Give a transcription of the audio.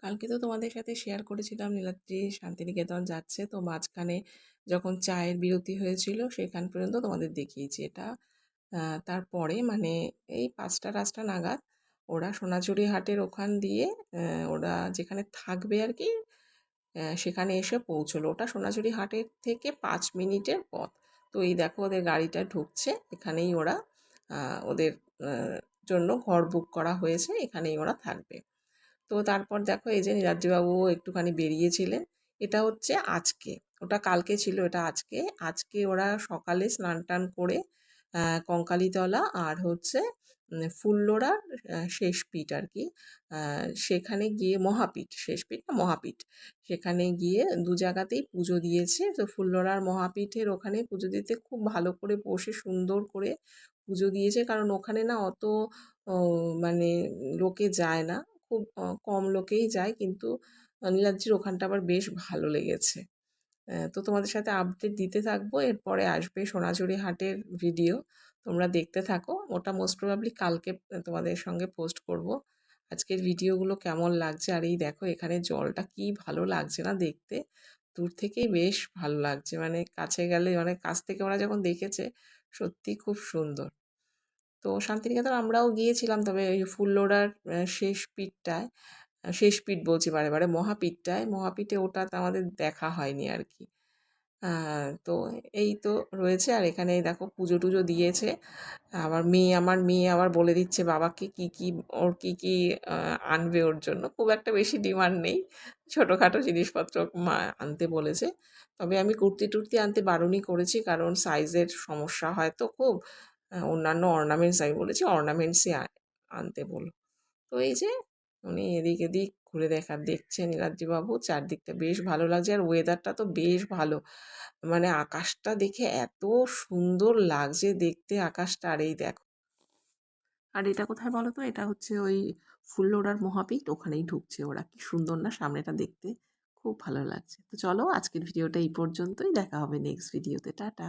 কালকে তো তোমাদের সাথে শেয়ার করেছিলাম নীলাদ্রি শান্তিনিকেতন যাচ্ছে, তো মাঝখানে যখন চায়ের বিরতি হয়েছিল সেখান পর্যন্ত তোমাদের দেখিয়েছি এটা। তারপরে মানে এই ৫টা নাগাদ ওরা সোনাঝুরি হাটের ওখান দিয়ে ওরা যেখানে থাকবে আর কি, সেখানে এসে পৌঁছলো। ওটা সোনাঝুরি হাটের থেকে ৫ মিনিটের পথ। তো এই দেখো ওদের গাড়িটা ঢুকছে, এখানেই ওরা ওদের জন্য ঘর বুক করা হয়েছে, এখানেই ওরা থাকবে। তো তারপর দেখো এই যে নীলাদ্রিবাবুও একটুখানি বেরিয়েছিলেন। এটা হচ্ছে আজকে, ওটা কালকে ছিল, এটা আজকে। আজকে ওরা সকালে স্নান টান করে কঙ্কালীতলা আর হচ্ছে ফুল্লরার শেষ পীঠ আর কি, সেখানে গিয়ে মহাপীঠ, শেষ পীঠ না মহাপীঠ, সেখানে গিয়ে দু জায়গাতেই পুজো দিয়েছে। তো ফুল্লরার মহাপীঠের ওখানে পুজো দিতে খুব ভালো করে বসে সুন্দর করে পুজো দিয়েছে, কারণ ওখানে না অত মানে লোকে যায় না, খুব কম লোকেই যায়, কিন্তু নীলাদ্রির ওখানটা আবার বেশ ভালো লেগেছে। তো তোমাদের সাথে আপডেট দিতে থাকবো, এরপরে আসবে সোনাঝুরি হাটের ভিডিও, তোমরা দেখতে থাকো। ওটা মোস্ট প্রবাবলি কালকে তোমাদের সঙ্গে পোস্ট করব। আজকের ভিডিওগুলো কেমন লাগছে, আর এই দেখো এখানে জলটা কি ভালো লাগছে না দেখতে, দূর থেকেই বেশ ভালো লাগছে, মানে কাছে গেলে মানে কাছ থেকে ওরা যখন দেখেছে সত্যি খুব সুন্দর। তো শান্তিনিকেতন আমরাও গিয়েছিলাম, তবে ওই ফুল্লরার শেষ পীঠটায়, শেষ পীঠ বলছি বারে বারে, মহাপীঠটায়, মহাপীঠে ওটাতে আমাদের দেখা হয়নি আর কি। তো এই তো রয়েছে, আর এখানে দেখো পুজো টুজো দিয়েছে। আমার মেয়ে আবার বলে দিচ্ছে বাবাকে কি কি, ওর কি কি আনবে ওর জন্য। খুব একটা বেশি ডিমান্ড নেই, ছোটোখাটো জিনিসপত্র মা আনতে বলেছে। তবে আমি কুর্তি টুর্তি আনতে বারণই করেছি, কারণ সাইজের সমস্যা হয় তো খুব। অন্যান্য অর্নামেন্টস আমি বলেছি অর্নামেন্টসই আনতে বলো। তো এই যে উনি এদিক এদিক ঘুরে দেখছেন নীলাদ্রিবাবু, চারদিকটা বেশ ভালো লাগছে, আর ওয়েদারটা তো বেশ ভালো, মানে আকাশটা দেখে এত সুন্দর লাগছে দেখতে আকাশটা। আর এই দেখো, আর এটা কোথায় বলো তো, এটা হচ্ছে ওই ফুল্লরার মহাপীঠ, ওখানেই ঢুকছে ওরা। কি সুন্দর না সামনেটা দেখতে, খুব ভালো লাগছে। তো চলো আজকের ভিডিওটা এই পর্যন্তই, দেখা হবে নেক্সট ভিডিওতে, টাটা।